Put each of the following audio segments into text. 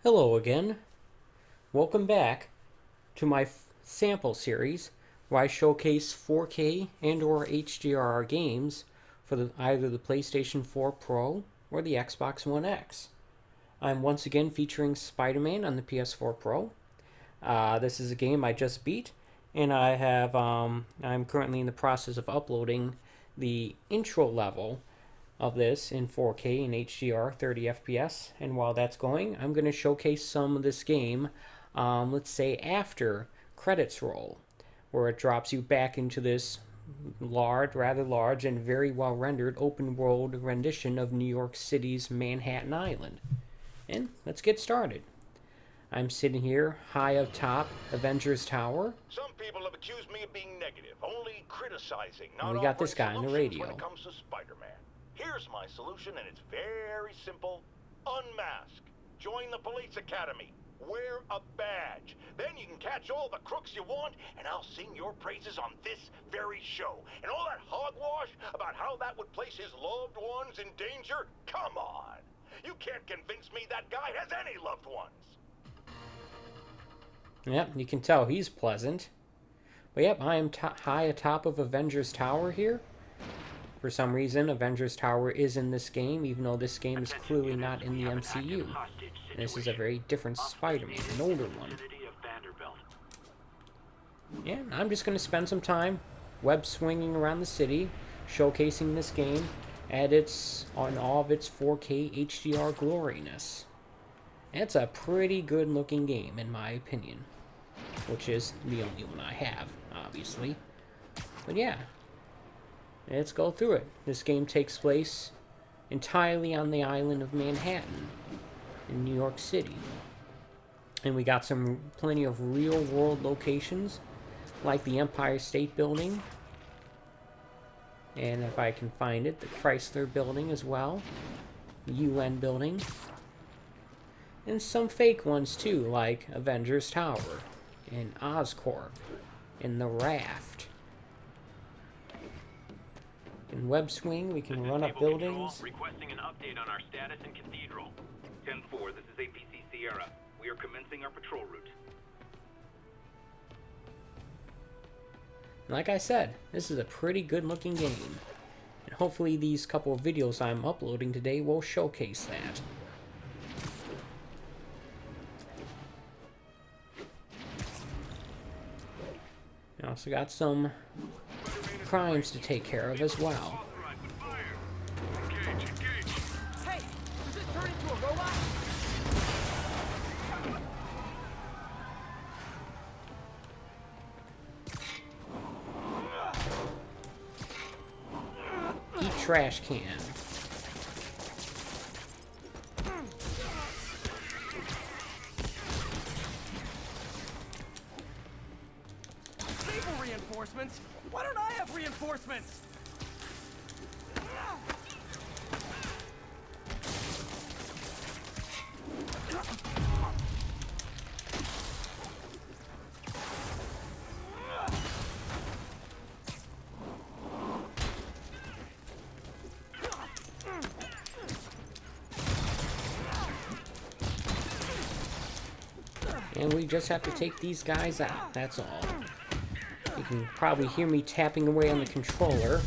Hello again. Welcome back to my sample series where I showcase 4K and/or HDR games for either the PlayStation 4 Pro or the Xbox One X. I'm once again featuring Spider-Man on the PS4 Pro. This is a game I just beat, and I'm currently in the process of uploading the intro level of this in 4K and HDR 30 FPS. And while that's going, I'm going to showcase some of this game, let's say after credits roll, where it drops you back into this rather large and very well rendered open world rendition of New York City's Manhattan Island. And let's get started. I'm sitting here high atop Avengers Tower. Some people have accused me of being negative, only criticizing, not And we got this guy on the radio. when it comes to Spider-Man. Here's my solution, and it's very simple. Unmask. Join the police academy. Wear a badge. Then you can catch all the crooks you want, and I'll sing your praises on this very show. And all that hogwash about how that would place his loved ones in danger? Come on. You can't convince me that guy has any loved ones. Yep, you can tell he's pleasant. But yep, I am high atop of Avengers Tower here. For some reason, Avengers Tower is in this game, even though this game is clearly not in the MCU. And this is a very different Spider-Man, an older one. Yeah, I'm just going to spend some time web swinging around the city, showcasing this game on all of its 4K HDR gloriness. It's a pretty good looking game, in my opinion. Which is the only one I have, obviously. But yeah. Let's go through it. This game takes place entirely on the island of Manhattan in New York City. And we got plenty of real-world locations, like the Empire State Building. And if I can find it, the Chrysler Building as well. The UN Building. And some fake ones too, like Avengers Tower, and Oscorp, and the Raft. In web swing, we can run up buildings. Requesting an update on our status in Cathedral. 10-4, this is APC Sierra. We are commencing our patrol route. Like I said, this is a pretty good looking game. And hopefully these couple of videos I'm uploading today will showcase that. I also got some crimes to take care of as well. Hey, does it turn into a robot? Eat trash can. Naval reinforcements? Why don't I have reinforcements? And we just have to take these guys out, that's all. You can probably hear me tapping away on the controller.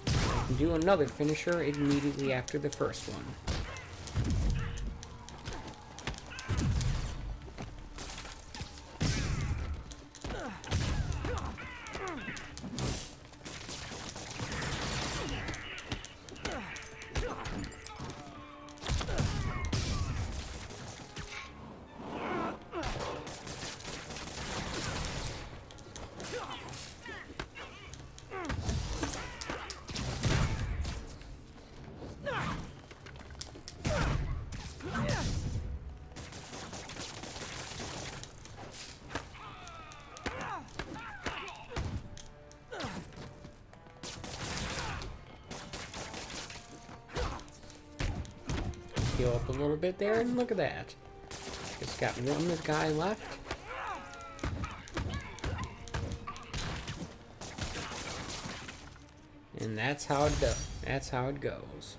I can do another finisher immediately after the first one. Heal up a little bit there, and look at that. Just got one guy left. And that's how it does. That's how it goes.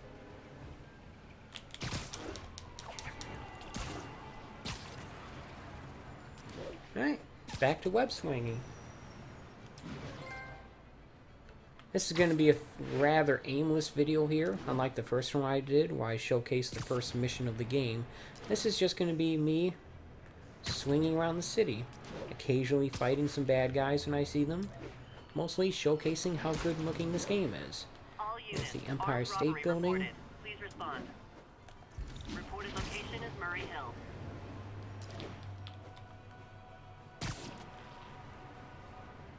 Alright, back to web swinging. This is going to be a rather aimless video here, unlike the first one I did, where I showcased the first mission of the game. This is just going to be me swinging around the city, occasionally fighting some bad guys when I see them, mostly showcasing how good looking this game is. All units, There's the Empire armed State robbery Building. reported. Please respond. Reported location is Murray Hill.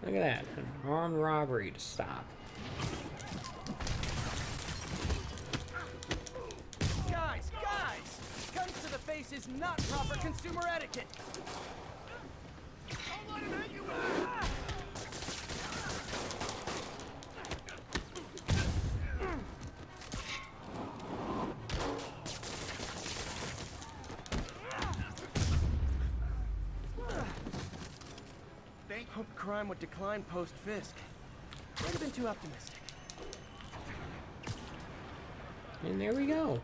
Look at that, an armed robbery to stop. Guys! Guns to the face is not proper consumer etiquette! Don't let him hit you with it! Hoped crime would decline post-Fisk. Might have been too optimistic. And there we go.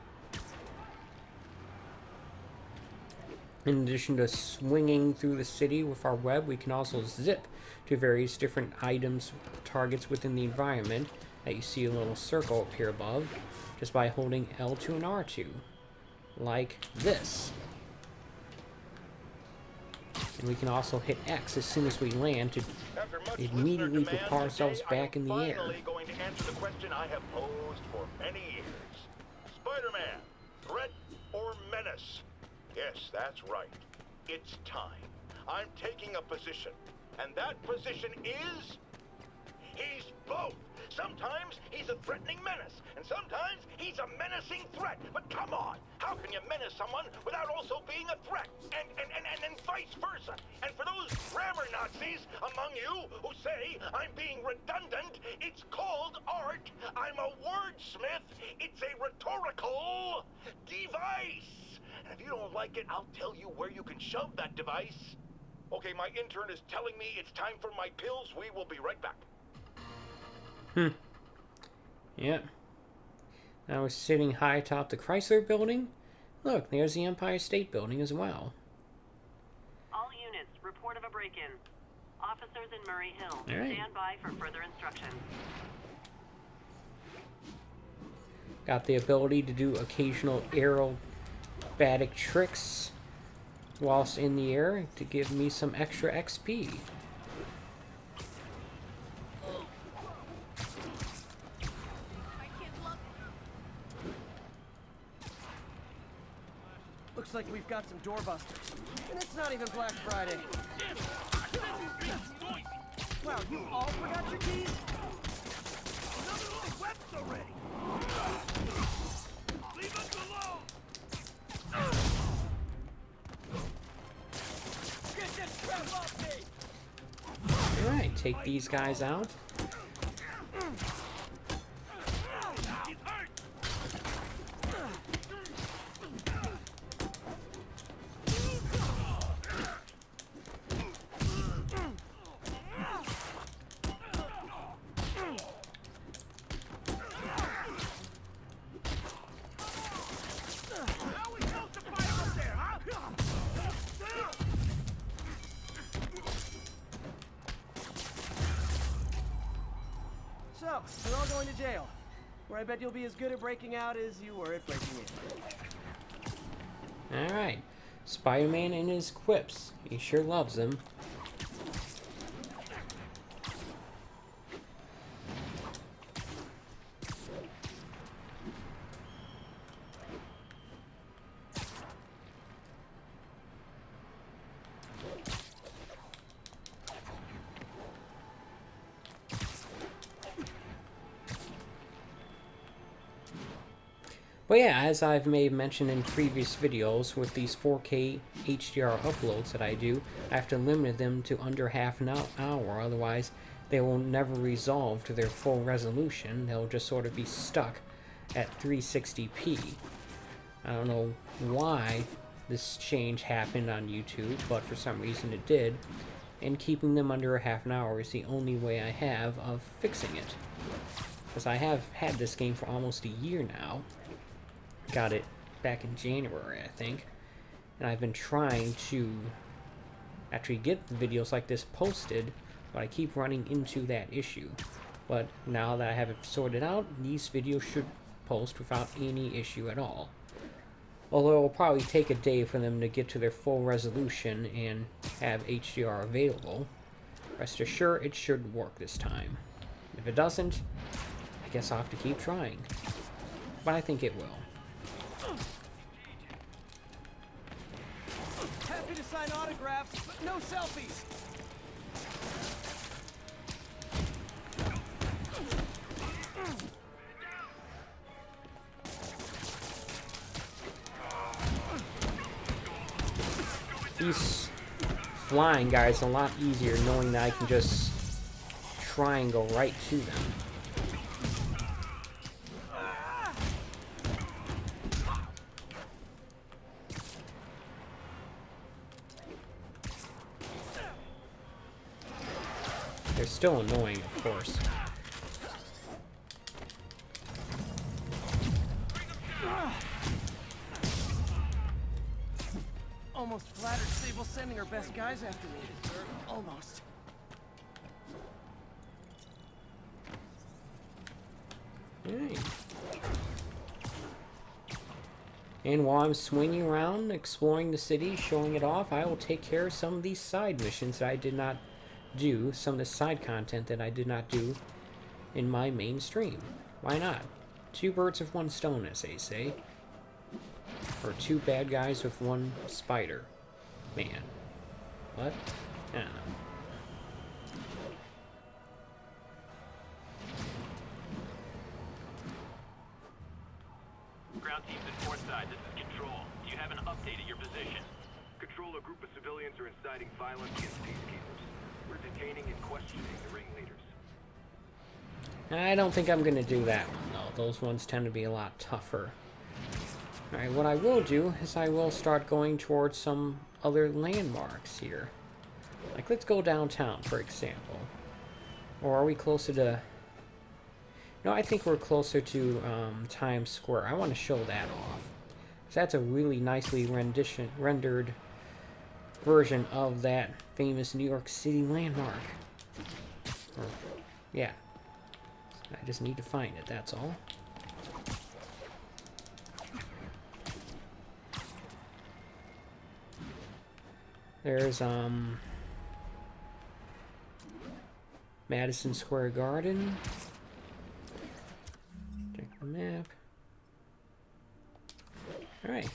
In addition to swinging through the city with our web, we can also zip to various different items, targets within the environment that you see a little circle up here above, just by holding L2 and R2. Like this. And we can also hit X as soon as we land to immediately propel ourselves back in the air. Finally going to answer the question I have posed for many years. Spider-Man, threat or menace? Yes, that's right. It's time. I'm taking a position. And that position is... he's both. Sometimes he's a threatening menace, and sometimes he's a menacing threat. But come on, how can you menace someone without also being a threat? And vice versa. And for those grammar Nazis among you who say I'm being redundant, it's called art. I'm a wordsmith. It's a rhetorical device. And if you don't like it, I'll tell you where you can shove that device. Okay, my intern is telling me it's time for my pills. We will be right back. Yep. I was sitting high atop the Chrysler Building. Look, there's the Empire State Building as well. All units, report of a break-in. Officers in Murray Hill. All right. Stand by for further instructions. Got the ability to do occasional aerobatic tricks whilst in the air to give me some extra XP. Looks like we've got some doorbusters. And it's not even Black Friday. Wow, you all forgot your keys? Another little web's already! Leave us alone! Get this crap off me! Alright, take these guys out. He's hurt! So, you're all going to jail, where I bet you'll be as good at breaking out as you were at breaking in. Alright. Spider-Man and his quips. He sure loves them. But yeah, as I've made mention in previous videos, with these 4K HDR uploads that I do, I have to limit them to under half an hour, otherwise they will never resolve to their full resolution. They'll just sort of be stuck at 360p. I don't know why this change happened on YouTube, but for some reason it did, and keeping them under a half an hour is the only way I have of fixing it. because I have had this game for almost a year now. Got it back in January, I think. And I've been trying to actually get videos like this posted, but I keep running into that issue. But now that I have it sorted out, these videos should post without any issue at all. Although it will probably take a day for them to get to their full resolution and have HDR available. Rest assured, it should work this time. If it doesn't, I guess I'll have to keep trying. But I think it will. Happy to sign autographs, but no selfies. These flying guys are a lot easier knowing that I can just try and go right to them. They're still annoying, of course. Almost flattered Sable's sending her best guys after me. Almost. Alright. And while I'm swinging around, exploring the city, showing it off, I will take care of some of these side missions that I did not do, some of the side content that I did not do in my main stream. Why not? Two birds with one stone, as they say. Or two bad guys with one spider. Man. What? I don't know. Ground teams at Portside, this is Control. Do you have an update at your position? Control, a group of civilians are inciting violence against peacekeepers. We're detaining and questioning the ringleaders. I don't think I'm going to do that one, though. Those ones tend to be a lot tougher. Alright, what I will do is I will start going towards some other landmarks here. Like, let's go downtown, for example. Or are we closer to... No, I think we're closer to Times Square. I want to show that off. 'Cause that's a really nicely rendered version of that famous New York City landmark. Or, yeah. I just need to find it, that's all. There's, Madison Square Garden. Check the map. Alright.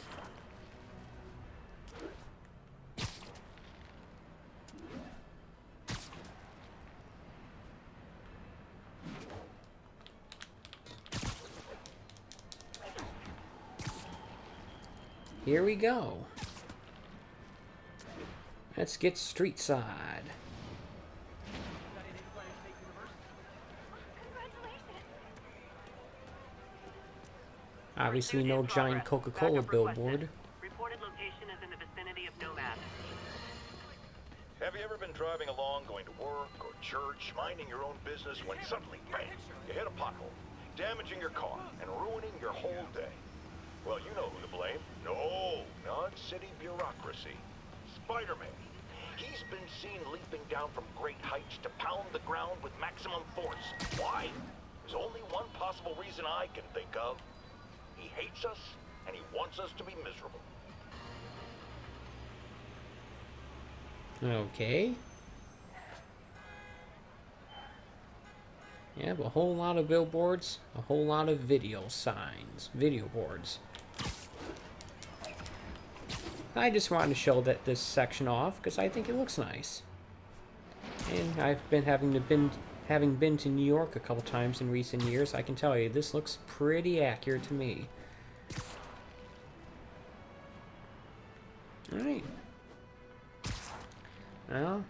Here we go. Let's get street side. Obviously no giant Coca-Cola billboard. Reported location is in the vicinity of Nomad. Have you ever been driving along, going to work or church, minding your own business, when suddenly, bang, you hit a pothole, damaging your car and ruining your whole day? Well, you know who to blame. No, not city bureaucracy. Spider-Man. He's been seen leaping down from great heights to pound the ground with maximum force. Why? There's only one possible reason I can think of. He hates us, and he wants us to be miserable. Okay. Yeah, a whole lot of billboards, a whole lot of video signs, video boards. I just wanted to show this section off because I think it looks nice. And I've been having been to New York a couple times in recent years, I can tell you this looks pretty accurate to me. Alright. Well,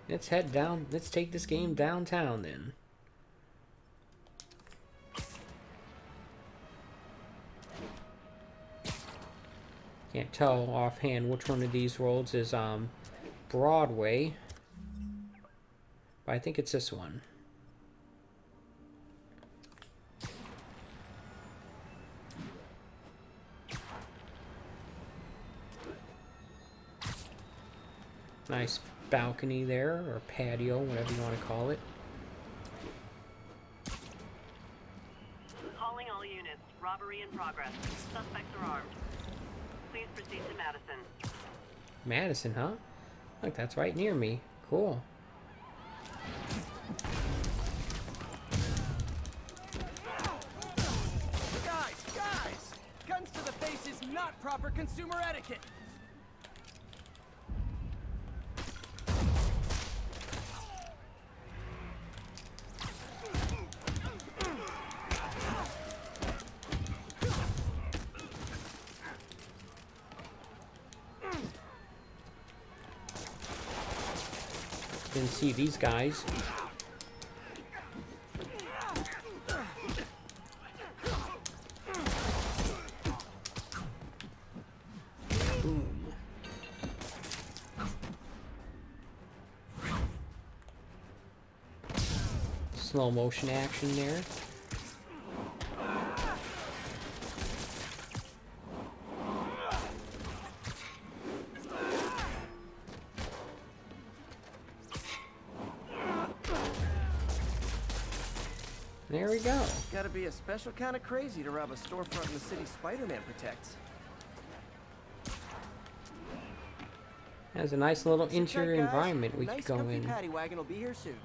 let's head down. Let's take this game downtown then. Can't tell offhand which one of these roads is Broadway, but I think it's this one. Nice balcony there, or patio, whatever you want to call it. Calling all units. Robbery in progress. Suspects are armed. Please proceed to Madison. Madison, huh? Look, that's right near me. Cool. Guys! Guns to the face is not proper consumer etiquette! Didn't see these guys. Boom. Slow motion action there. There we go. Gotta be a special kind of crazy to rob a storefront in the city Spider-Man protects. Has a nice little Sit tight, interior guys. environment we Nice could go comfy in. paddy wagon will be here soon.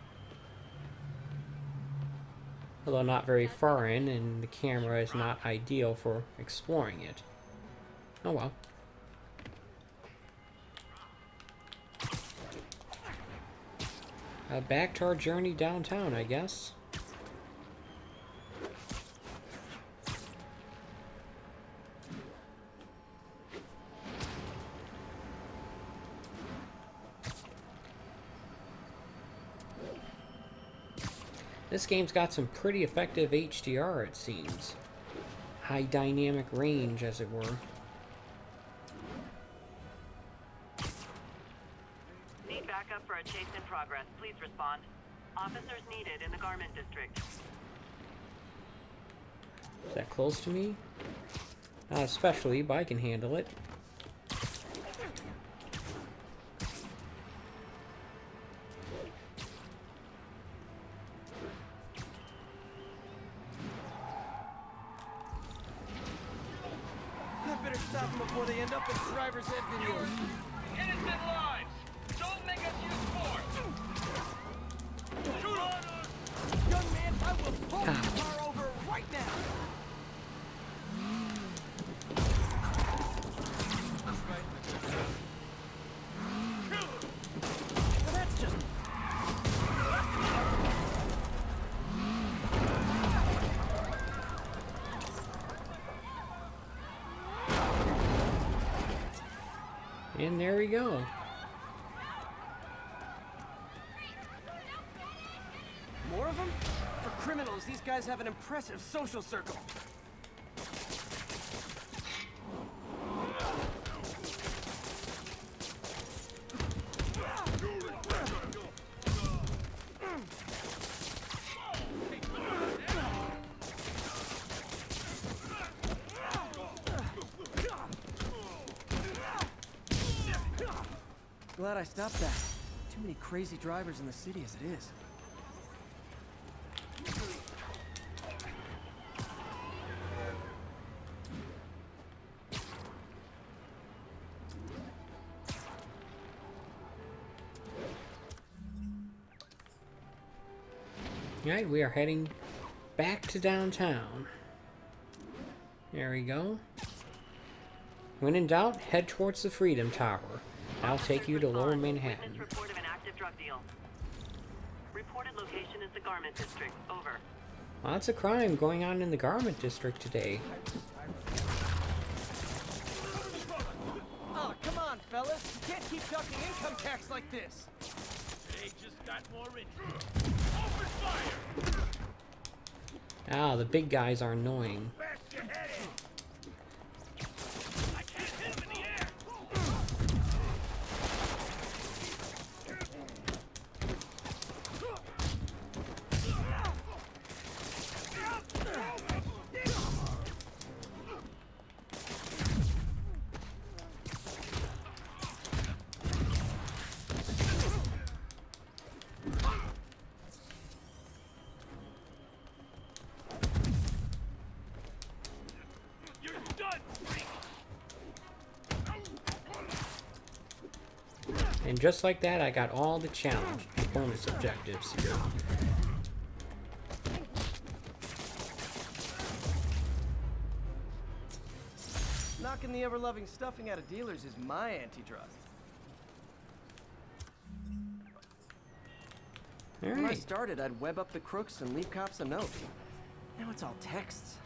Although not very far in, and the camera is not ideal for exploring it. Oh well. Back to our journey downtown, I guess. This game's got some pretty effective HDR, it seems. High dynamic range, as it were. Need backup for a chase in progress. Please respond. Officers needed in the garment district. Is that close to me? Not especially, but I can handle it. I better stop them before they end up in driver's ed videos. Innocent lives! Don't make us use force! Shoot 'em! Young man, I will pull your car over right now! Well, that's just... And there we go. More of them? For criminals, these guys have an impressive social circle. Glad I stopped that. Too many crazy drivers in the city as it is. Alright, we are heading back to downtown. There we go. When in doubt, head towards the Freedom Tower. I'll take you to Lower Manhattan. Witness report of an active drug deal. Reported location is the garment district. Over. Lots of crime going on in the garment district today. Oh, come on, fellas. You can't keep ducking income tax like this. They just got more interest. Open fire! Ah, the big guys are annoying. Bash your head in! I can't hit him in the air! And just like that, I got all the challenge bonus objectives here. Knocking the ever-loving stuffing out of dealers is my anti-drug. All When I right. started, I'd web up the crooks and leave cops a note. Now it's all texts.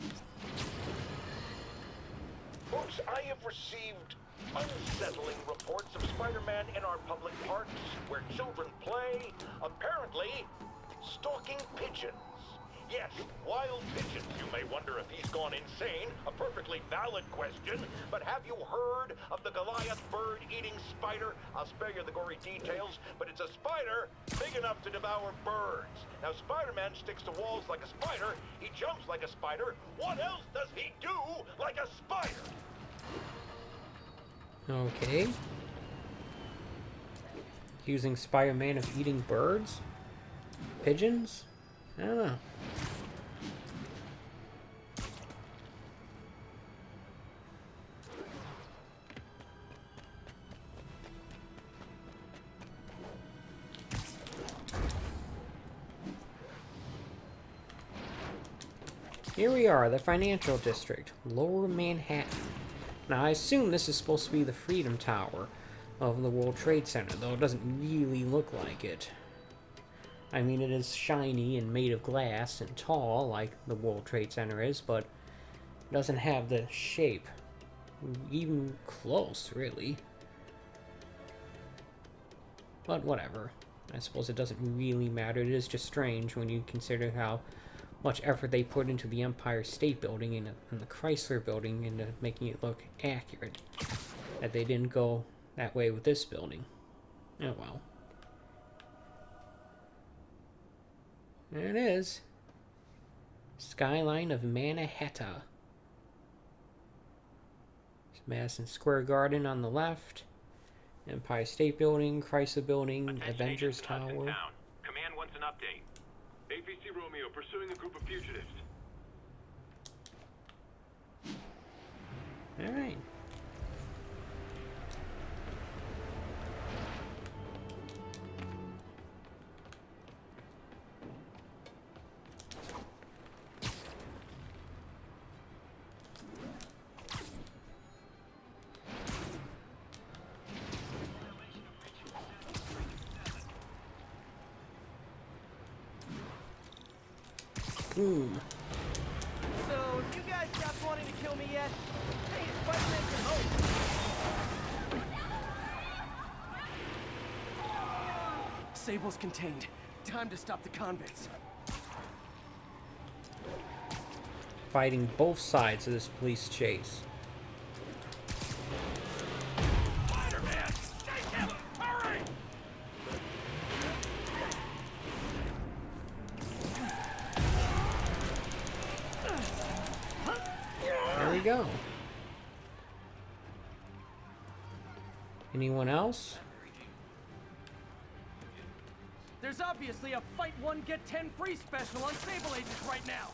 Folks, I have received unsettling reports of Spider-Man in our public parks, where children play, apparently stalking pigeons. Yes, wild pigeons. You may wonder if he's gone insane. A perfectly valid question. But have you heard of the Goliath bird-eating spider? I'll spare you the gory details, but it's a spider big enough to devour birds. Now, Spider-Man sticks to walls like a spider. He jumps like a spider. What else does he do like a spider? Okay. Using Spider-Man of eating birds? Pigeons? I don't know. Here we are, the financial district, Lower Manhattan. Now I assume this is supposed to be the Freedom Tower of the World Trade Center, though it doesn't really look like it. I mean, it is shiny and made of glass and tall, like the World Trade Center is, but it doesn't have the shape. Even close, really. But whatever. I suppose it doesn't really matter. It is just strange when you consider how much effort they put into the Empire State Building and the Chrysler Building into making it look accurate. That they didn't go that way with this building. Oh well. There it is. Skyline of Manhattan. Madison Square Garden on the left. Empire State Building, Chrysler Building, Attention Avengers agents in Hudson Tower. Town. Command wants an update. APC Romeo pursuing a group of fugitives. Alright. Boom. So, have you guys stopped wanting to kill me yet? Hey, Spider-Man can hope. Sable's contained. Time to stop the convicts. Fighting both sides of this police chase. Spider-Man! Chase him! Hurry! There we go. Anyone else? There's obviously a fight one, get 10 free special on Sable agents right now.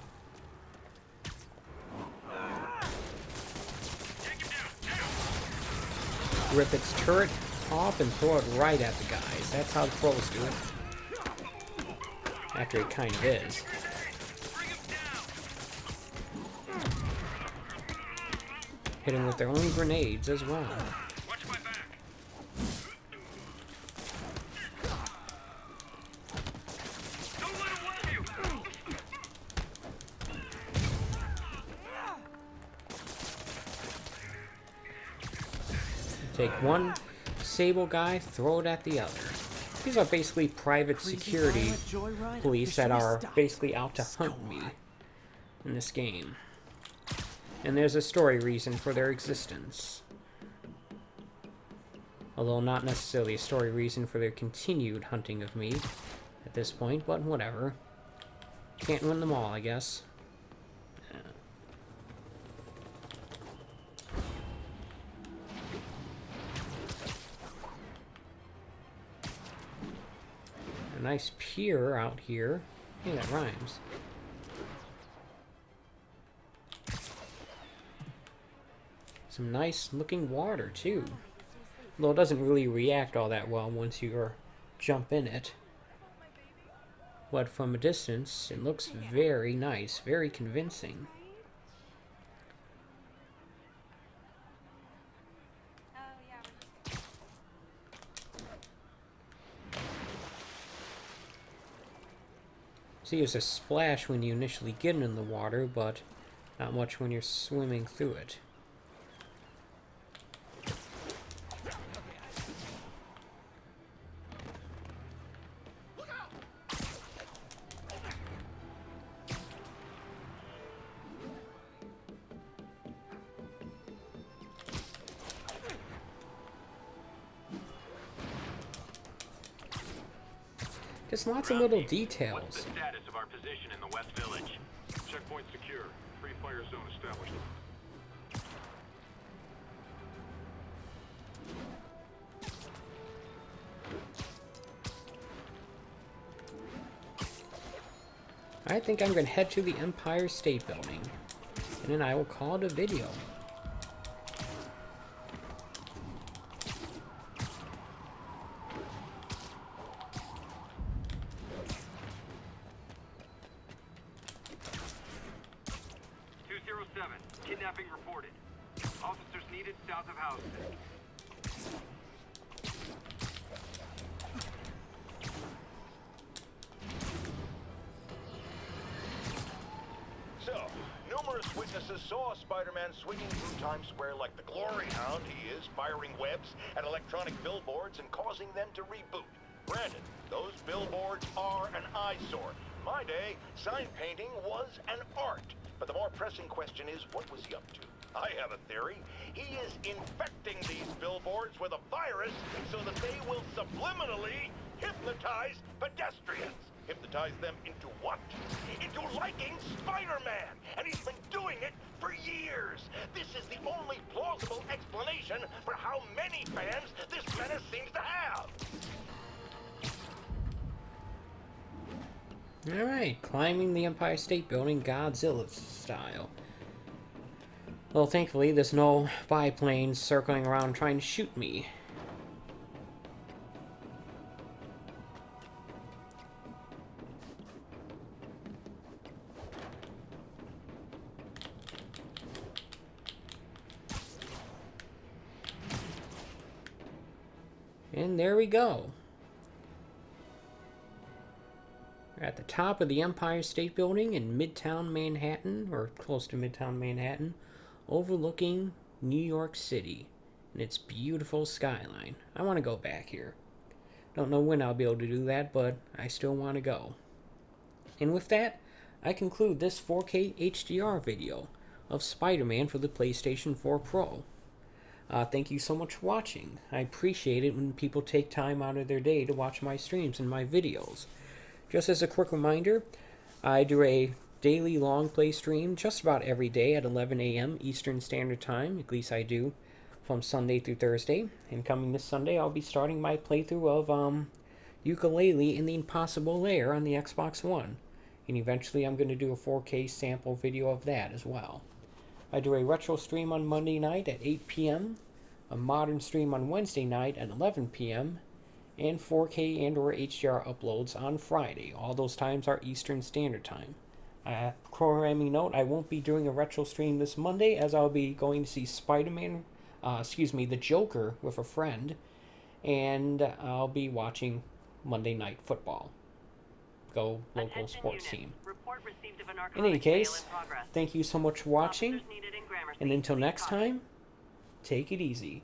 Rip its turret off and throw it right at the guys. That's how the pros do it. After it kind of is. Hit them with their own grenades as well. Watch my back. Don't let him web you. Take one Sable guy, throw it at the other. These are basically private security police that are basically out to hunt me in this game. And there's a story reason for their existence. Although not necessarily a story reason for their continued hunting of me at this point, but whatever. Can't win them all, I guess. A nice pier out here. Hey, that rhymes. Some nice looking water, too. Though it doesn't really react all that well once you jump in it. But from a distance, it looks very nice, very convincing. See, there's a splash when you initially get in the water, but not much when you're swimming through it. Just lots of little details. What's the status of our position in the West Village? Checkpoint secure. Free fire zone established. I think I'm going to head to the Empire State Building, and then I will call it a video. Kidnapping reported. Officers needed south of house. So, numerous witnesses saw Spider-Man swinging through Times Square like the glory hound he is, firing webs at electronic billboards and causing them to reboot. Granted, those billboards are an eyesore. In my day, sign painting was an art. But the more pressing question is, what was he up to? I have a theory. He is infecting these billboards with a virus so that they will subliminally hypnotize pedestrians. Hypnotize them into what? Into liking Spider-Man! And he's been doing it for years! This is the only plausible explanation for how many fans this menace seems to have! Alright, climbing the Empire State Building Godzilla style. Well, thankfully, there's no biplanes circling around trying to shoot me. And there we go. We're at the top of the Empire State Building in Midtown Manhattan, or close to Midtown Manhattan, overlooking New York City and its beautiful skyline. I want to go back here. Don't know when I'll be able to do that, but I still want to go. And with that, I conclude this 4K HDR video of Spider-Man for the PlayStation 4 Pro. Thank you so much for watching. I appreciate it when people take time out of their day to watch my streams and my videos. Just as a quick reminder, I do a daily long play stream just about every day at 11 a.m. Eastern Standard Time. At least I do, from Sunday through Thursday. And coming this Sunday, I'll be starting my playthrough of Ukulele in the Impossible Lair on the Xbox One. And eventually I'm going to do a 4K sample video of that as well. I do a retro stream on Monday night at 8 p.m., a modern stream on Wednesday night at 11 p.m., and 4K and/or HDR uploads on Friday. All those times are Eastern Standard Time. Programming note, I won't be doing a retro stream this Monday as I'll be going to see the Joker with a friend, and I'll be watching Monday Night Football. Go local sports team. In any case, thank you so much for watching, and until next time, take it easy.